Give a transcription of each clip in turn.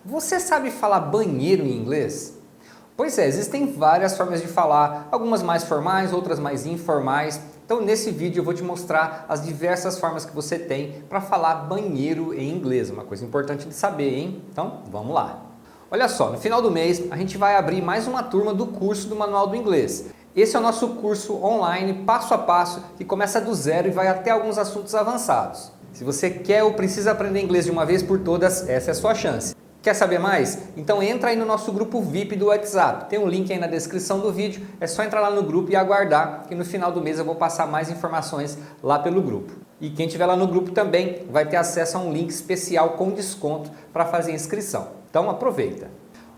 Você sabe falar banheiro em inglês? Pois é, existem várias formas de falar, algumas mais formais, outras mais informais. Então nesse vídeo eu vou te mostrar as diversas formas que você tem para falar banheiro em inglês, uma coisa importante de saber, hein? Então vamos lá. Olha só, no final do mês a gente vai abrir mais uma turma do curso do Manual do Inglês. Esse é o nosso curso online, passo a passo, que começa do zero e vai até alguns assuntos avançados. Se você quer ou precisa aprender inglês de uma vez por todas, essa é a sua chance. Quer saber mais? Então entra aí no nosso grupo VIP do WhatsApp. Tem um link aí na descrição do vídeo. É só entrar lá no grupo e aguardar que no final do mês eu vou passar mais informações lá pelo grupo. E quem estiver lá no grupo também vai ter acesso a um link especial com desconto para fazer a inscrição. Então aproveita.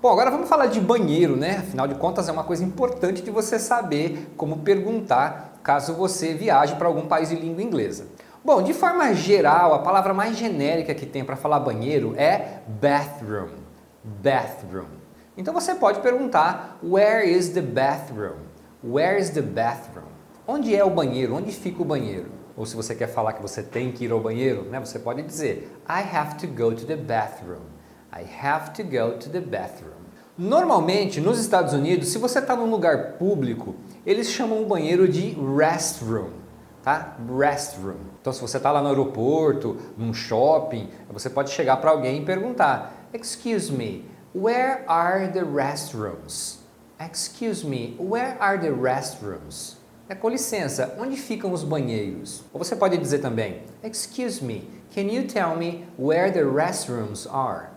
Bom, agora vamos falar de banheiro, né? Afinal de contas é uma coisa importante de você saber como perguntar caso você viaje para algum país de língua inglesa. Bom, de forma geral, a palavra mais genérica que tem para falar banheiro é bathroom. Bathroom. Então você pode perguntar, where is the bathroom? Where is the bathroom? Onde é o banheiro? Onde fica o banheiro? Ou se você quer falar que você tem que ir ao banheiro, né, você pode dizer, I have to go to the bathroom. I have to go to the bathroom. Normalmente, nos Estados Unidos, se você está num lugar público, eles chamam o banheiro de restroom. Tá? Restroom. Então, se você está lá no aeroporto, num shopping, você pode chegar para alguém e perguntar, excuse me, where are the restrooms? Excuse me, where are the restrooms? Com licença, onde ficam os banheiros? Ou você pode dizer também, excuse me, can you tell me where the restrooms are?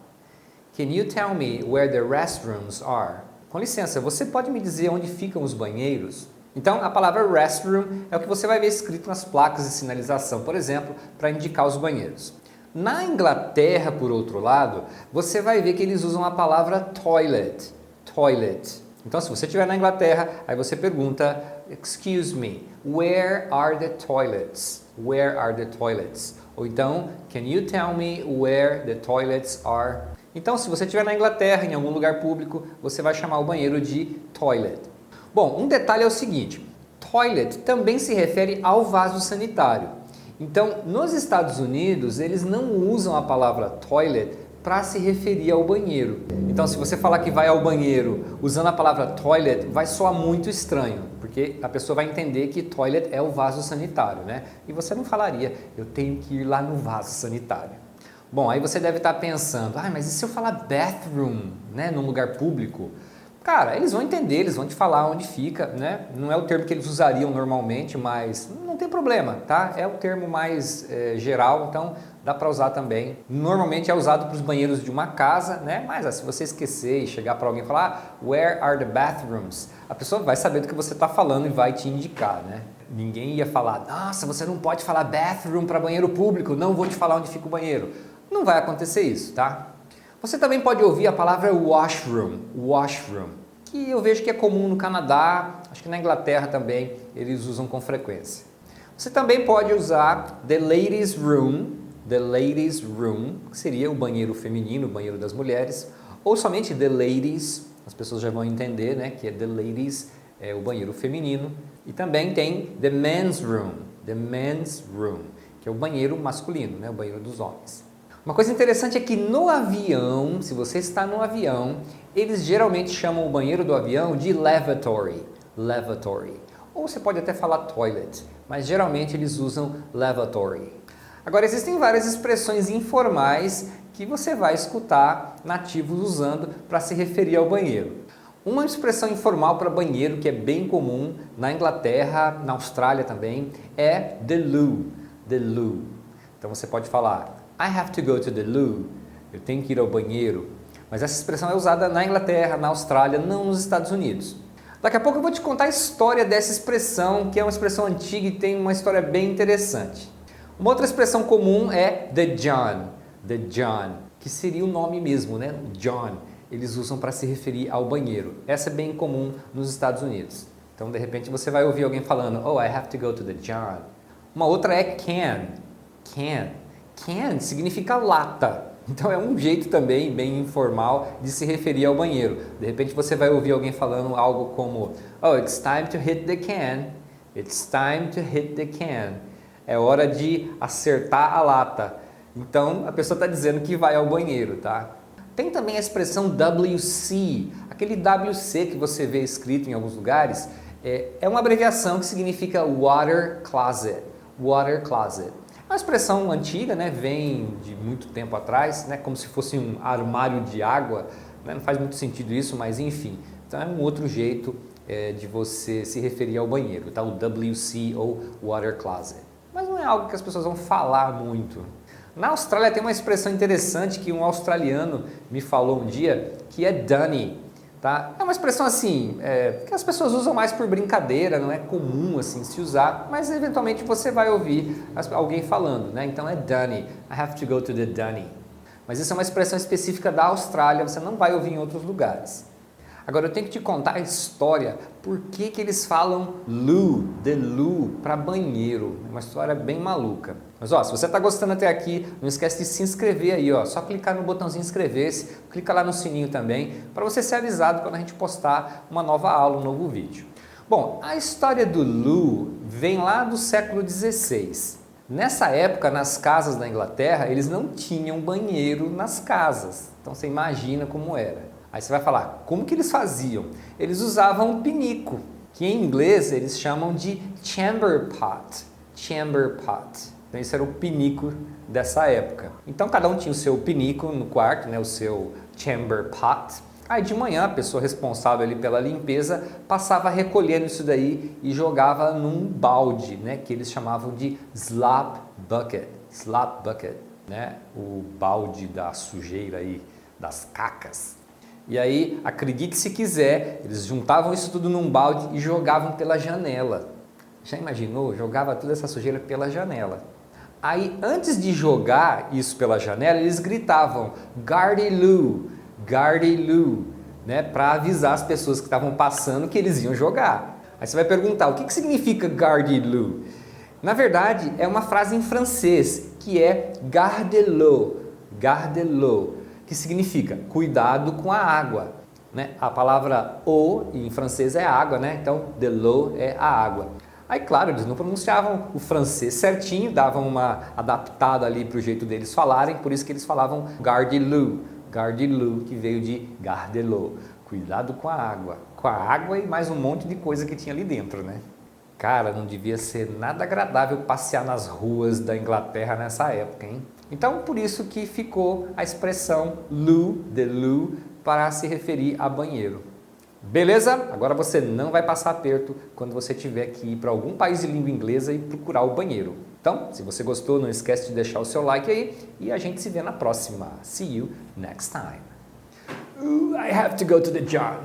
Can you tell me where the restrooms are? Com licença, você pode me dizer onde ficam os banheiros? Então, a palavra restroom é o que você vai ver escrito nas placas de sinalização, por exemplo, para indicar os banheiros. Na Inglaterra, por outro lado, você vai ver que eles usam a palavra toilet. Toilet. Então, se você estiver na Inglaterra, aí você pergunta, excuse me, where are the toilets? Where are the toilets? Ou então, can you tell me where the toilets are? Então, se você estiver na Inglaterra, em algum lugar público, você vai chamar o banheiro de toilet. Bom, um detalhe é o seguinte, toilet também se refere ao vaso sanitário. Então, nos Estados Unidos, eles não usam a palavra toilet para se referir ao banheiro. Então, se você falar que vai ao banheiro usando a palavra toilet, vai soar muito estranho, porque a pessoa vai entender que toilet é o vaso sanitário, né? E você não falaria, eu tenho que ir lá no vaso sanitário. Bom, aí você deve estar pensando, mas e se eu falar bathroom, né, num lugar público? Cara, eles vão entender, eles vão te falar onde fica, né? Não é o termo que eles usariam normalmente, mas não tem problema, tá? É o termo mais geral, então dá para usar também. Normalmente é usado para os banheiros de uma casa, né? Mas se você esquecer e chegar para alguém e falar, where are the bathrooms? A pessoa vai saber do que você está falando e vai te indicar, né? Ninguém ia falar, nossa, você não pode falar bathroom para banheiro público, não vou te falar onde fica o banheiro. Não vai acontecer isso, tá? Você também pode ouvir a palavra washroom, washroom, que eu vejo que é comum no Canadá, acho que na Inglaterra também eles usam com frequência. Você também pode usar the ladies' room, que seria o banheiro feminino, o banheiro das mulheres, ou somente the ladies, as pessoas já vão entender, né, que é the ladies, é o banheiro feminino. E também tem the men's room, que é o banheiro masculino, né, o banheiro dos homens. Uma coisa interessante é que no avião, se você está no avião, eles geralmente chamam o banheiro do avião de lavatory. Ou você pode até falar toilet, mas geralmente eles usam lavatory. Agora, existem várias expressões informais que você vai escutar nativos usando para se referir ao banheiro. Uma expressão informal para banheiro que é bem comum na Inglaterra, na Austrália também, é the loo. Então você pode falar I have to go to the loo. Eu tenho que ir ao banheiro. Mas essa expressão é usada na Inglaterra, na Austrália, não nos Estados Unidos. Daqui a pouco eu vou te contar a história dessa expressão, que é uma expressão antiga e tem uma história bem interessante. Uma outra expressão comum é the John, que seria o nome mesmo, né? John. Eles usam para se referir ao banheiro. Essa é bem comum nos Estados Unidos. Então, de repente, você vai ouvir alguém falando, oh, I have to go to the John. Uma outra é can. Can significa lata, então é um jeito também bem informal de se referir ao banheiro. De repente você vai ouvir alguém falando algo como oh, it's time to hit the can, é hora de acertar a lata. Então a pessoa está dizendo que vai ao banheiro, tá? Tem também a expressão WC, aquele WC que você vê escrito em alguns lugares, é uma abreviação que significa Water Closet. Water Closet. É uma expressão antiga, né? Vem de muito tempo atrás, né? Como se fosse um armário de água, né? Não faz muito sentido isso, mas enfim. Então é um outro jeito de você se referir ao banheiro, tá? O WC ou Water Closet. Mas não é algo que as pessoas vão falar muito. Na Austrália tem uma expressão interessante que um australiano me falou um dia, que é dunny, tá? É uma expressão assim, que as pessoas usam mais por brincadeira, não é comum assim se usar, mas eventualmente você vai ouvir alguém falando, né? Então é dunny, I have to go to the dunny. Mas isso é uma expressão específica da Austrália, você não vai ouvir em outros lugares. Agora eu tenho que te contar a história, por que eles falam loo, the loo, para banheiro. É uma história bem maluca. Mas ó, se você está gostando até aqui, não esquece de se inscrever aí, ó. Só clicar no botãozinho inscrever-se, clica lá no sininho também, para você ser avisado quando a gente postar uma nova aula, um novo vídeo. Bom, a história do loo vem lá do século XVI. Nessa época, nas casas da Inglaterra, eles não tinham banheiro nas casas. Então você imagina como era. Aí você vai falar, como que eles faziam? Eles usavam um pinico, que em inglês eles chamam de chamber pot. Chamber pot. Então esse era o pinico dessa época. Então cada um tinha o seu pinico no quarto, né, o seu chamber pot. Aí de manhã a pessoa responsável ali pela limpeza passava recolhendo isso daí e jogava num balde, né, que eles chamavam de slop bucket. Slop bucket, né, o balde da sujeira aí, das cacas. E aí, acredite se quiser, eles juntavam isso tudo num balde e jogavam pela janela. Já imaginou? Jogava toda essa sujeira pela janela. Aí, antes de jogar isso pela janela, eles gritavam Gardy-loo, Gardy-loo, né, para avisar as pessoas que estavam passando que eles iam jogar. Aí você vai perguntar, o que significa Gardy-loo? Na verdade, é uma frase em francês, que é Garde-l'eau, Garde-l'eau, que significa cuidado com a água, né? A palavra eau em francês é água, né? Então, de l'eau é a água. Aí, claro, eles não pronunciavam o francês certinho, davam uma adaptada ali para o jeito deles falarem, por isso que eles falavam Garde-l'eau, Garde-l'eau, que veio de Garde-l'eau, cuidado com a água e mais um monte de coisa que tinha ali dentro, né? Cara, não devia ser nada agradável passear nas ruas da Inglaterra nessa época, hein? Então, por isso que ficou a expressão loo, the loo, para se referir a banheiro. Beleza? Agora você não vai passar aperto quando você tiver que ir para algum país de língua inglesa e procurar o banheiro. Então, se você gostou, não esquece de deixar o seu like aí e a gente se vê na próxima. See you next time. Ooh, I have to go to the John.